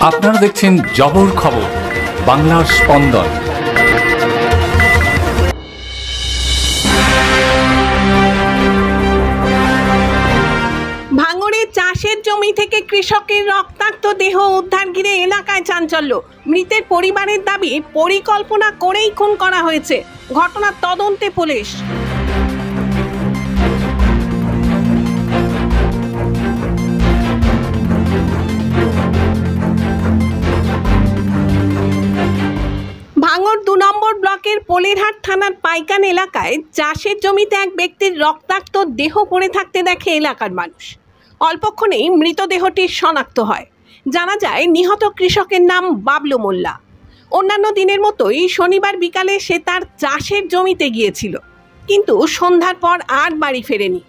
আপনারা দেখছেন জবর খবর, বাংলার স্পন্দন। ভাঙড়ে চাষের জমি থেকে কৃষকের রক্তাক্ত দেহ উদ্ধার ঘিরে এলাকায় চাঞ্চল্য। মৃতের পরিবারের দাবি পরিকল্পনা করেই খুন করা হয়েছে। ঘটনার তদন্তে পুলিশ। ভাঙড় ২ নম্বর ব্লকের পোলেরহাট থানার পাইকান এলাকায় চাষের জমিতে এক ব্যক্তির রক্তাক্ত দেহ পড়ে থাকতে দেখে এলাকার মানুষ। অল্পক্ষণেই মৃতদেহটি শনাক্ত হয়। জানা যায় নিহত কৃষকের নাম বাবলু মোল্লা। অন্যান্য দিনের মতোই শনিবার বিকালে সে তার চাষের জমিতে গিয়েছিল, কিন্তু সন্ধ্যার পর আর বাড়ি ফেরেনি।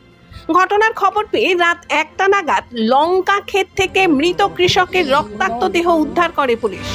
ঘটনার খবর পেয়ে রাত ১টা নাগাদ লঙ্কা ক্ষেত থেকে মৃত কৃষকের রক্তাক্ত দেহ উদ্ধার করে পুলিশ।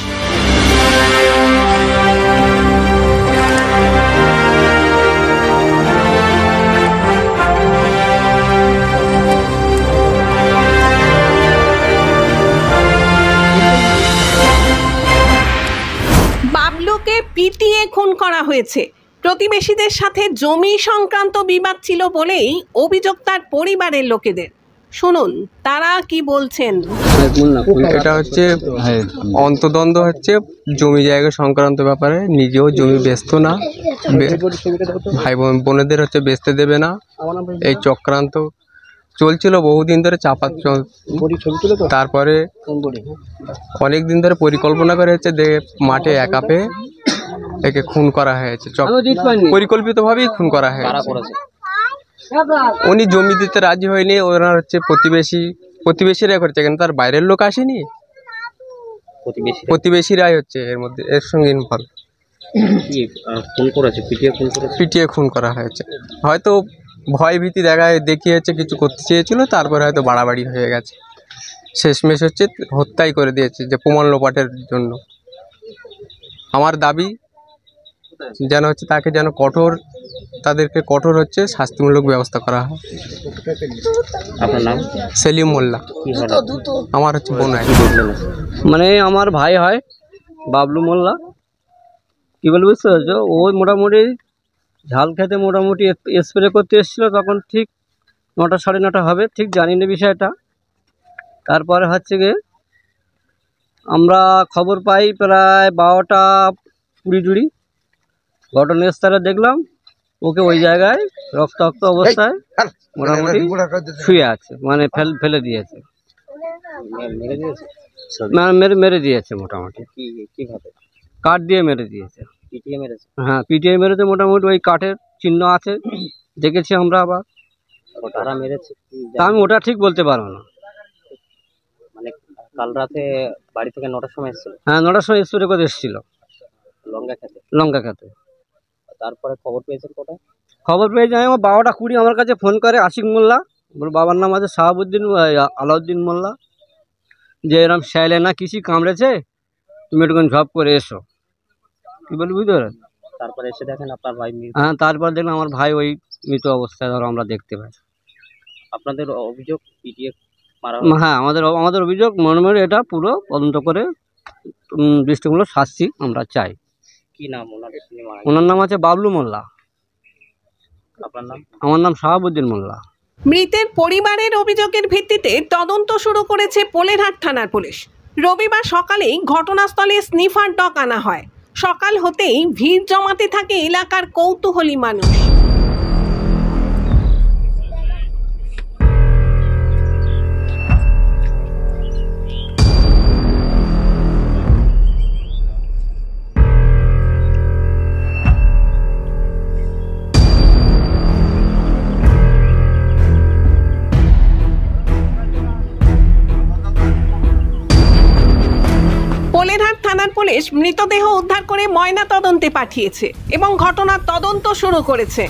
বাবলুকে পিটিয়ে খুন করা হয়েছে। প্রতিবেশীদের সাথে জমি সংক্রান্ত বিবাদ ছিল বলেই অভিযোগ তার পরিবারের লোকেদের। শুনুন তারা কি বলছেন। এটা হচ্ছে অন্তদ্বন্দ্ব হচ্ছে জমি জায়গা সংক্রান্ত ব্যাপারে। নিজেও জমি বেচত না, ভাই বোনেদের হচ্ছে বেচতে দেবে না, এই চক্রান্ত চলছিল বহুদিন ধরে। চাপা তারপরে অনেক দিন ধরে পরিকল্পনা করে হচ্ছে মাঠে একা পেয়ে একে খুন করা হয়েছে। পরিকল্পিতভাবেই খুন করা হয়েছে। উনি জমি দিতে রাজি হয়নি, ওনার হচ্ছে প্রতিবেশীরা করছে, কেন তার বাইরের লোক আসেনি, প্রতিবেশীরাই হচ্ছে এর সঙ্গে ইনভলভ। পিটিয়ে খুন করা হয়েছে। হয়তো ভয় ভীতি দেখিয়েছে, কিছু করতে চেয়েছিল, তারপরে হয়তো বাড়াবাড়ি হয়ে গেছে। শেষমেশ হচ্ছে হত্যাই করে দিয়েছে, যে প্রমাণ লোপাটের জন্য। আমার দাবি যেন হচ্ছে তাকে যেন তাদেরকে কঠোর হচ্ছে শাস্তিমূলক ব্যবস্থা করা হয়। আপনার নাম? সেলিম মোল্লা। আমার হচ্ছে বোন। মানে আমার ভাই হয় বাবলু মোল্লা। কী বলবো বুঝতে পারছো, ও মোটামুটি ঝাল খেতে মোটামুটি স্প্রে করতে এসেছিলো, তখন ঠিক 9টা সাড়ে 9টা হবে, ঠিক জানি না বিষয়টা। তারপরে হচ্ছে গিয়ে আমরা খবর পাই প্রায় 12টা 20 ঘটনাস্থলে দেখলাম ওকে ওই জায়গায় রক্তাক্ত অবস্থায় মোটামুটি শুয়ে আছে, মানে ফেলে দিয়েছে, মেরে দিয়েছে মোটামুটি। কাঠ দিয়ে মেরে দিয়েছে। হ্যাঁ, পিটিয়ে মেরেছে। মোটামুটি ওই কাঠের চিহ্ন আছে, দেখেছি আমরা। আবার আমি ওটা ঠিক বলতে পারবো না। মানে কাল রাতে বাড়ি থেকে 9টার সময় এসেছিল? হ্যাঁ, 9টার সময় স্প্রে করে এসেছিল লঙ্কা খেতে। তারপরে খবর পেয়েছেন কোথায়? খবর পেয়েছি আমি 12টা 20 আমার কাছে ফোন করে আশিক মোল্লা, ওর বাবার নাম আছে আলাউদ্দিন মোল্লা, যে এরকম শ্যালে না কৃষি কামড়েছে, তুমি একটুখানি ঝপ করে এসো। কী বলবি বুঝতে পারেন? তারপরে এসে দেখেন আপনার ভাই মৃত। হ্যাঁ, তারপর দেখলাম আমার ভাই ওই মৃত অবস্থায় ধরো আমরা দেখতে পাই। আপনাদের অভিযোগ পিটিয়ে মারা? হ্যাঁ, আমাদের অভিযোগ মনে এটা পুরো তদন্ত করে দৃষ্টিমূলক শাস্তি আমরা চাই। কি নাম ওনার? ওনার নাম আছে বাবলু মোল্লা। আপনার নাম? আমার নাম শাহাবুদ্দিন মোল্লা। মৃতের পরিবারের অভিযোগের ভিত্তিতে তদন্ত শুরু করেছে পোলেরহাট থানার পুলিশ। রবিবার সকালেই ঘটনাস্থলে স্নিফার ডগ আনা হয়। সকাল হতেই ভিড় জমাতে থাকে এলাকার কৌতূহলী মানুষ। পোলেরহাট থানার পুলিশ মৃতদেহ উদ্ধার করে ময়না তদন্তে পাঠিয়েছে এবং ঘটনার তদন্ত শুরু করেছে।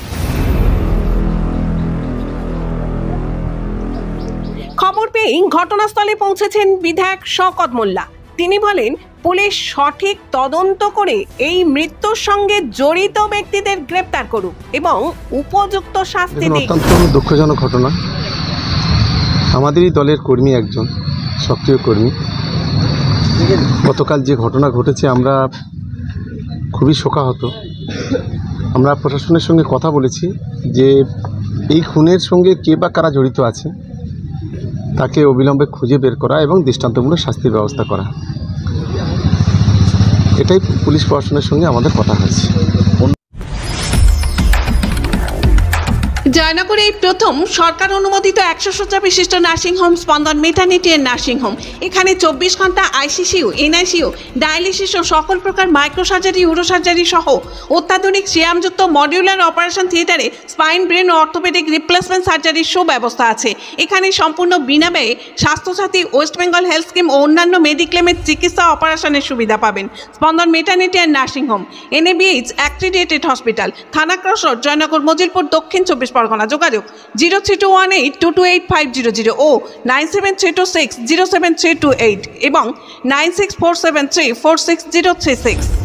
খবর পেয়েই ঘটনাস্থলে পৌঁছেছেন বিধায়ক শওকত মোল্লা। তিনি বলেন, পুলিশ সঠিক তদন্ত করে এই মৃত্যুর সঙ্গে জড়িত ব্যক্তিদের গ্রেপ্তার করুক এবং উপযুক্ত শাস্তি দিক। অত্যন্ত দুঃখজনক ঘটনা। আমাদেরই দলের কর্মী, একজন সক্রিয় কর্মী, গতকাল যে ঘটনা ঘটেছে আমরা খুবই শোকাহত। আমরা প্রশাসনের সঙ্গে কথা বলেছি যে এই খুনের সঙ্গে কে বা কারা জড়িত আছে তাকে অবিলম্বে খুঁজে বের করা এবং দৃষ্টান্তমূলক শাস্তির ব্যবস্থা করা, এটাই পুলিশ প্রশাসনের সঙ্গে আমাদের কথা হয়েছে। জয়নগরে এই প্রথম সরকার অনুমোদিত 100 শয্যা বিশিষ্ট নার্সিংহোম স্পন্দন মেটার্নিটি এন্ড নার্সিংহোম। এখানে 24 ঘন্টা আইসিসিউ, এনআইসিউ, ডায়ালিসিস ও সকল প্রকার মাইক্রোসার্জারি, ইউরোসার্জারি সহ অত্যাধুনিক সিয়ামযুক্ত মডিউলার অপারেশন থিয়েটারে স্পাইন, ব্রেন ও অর্থোপেডিক রিপ্লেসমেন্ট সার্জারির সুব্যবস্থা আছে। এখানে সম্পূর্ণ বিনা ব্যয়ে Swasthyasathi, West Bengal health scheme ও অন্যান্য মেডিক্লেমের চিকিৎসা অপারেশনের সুবিধা পাবেন। Spandan maternity and nursing home, NABH accredited hospital, Thana cross road, Jaynagar, Majilpur, Dakshin 24 Pargana. যোগাযোগ 0321822800 ও 9732607328 এবং 9647346036।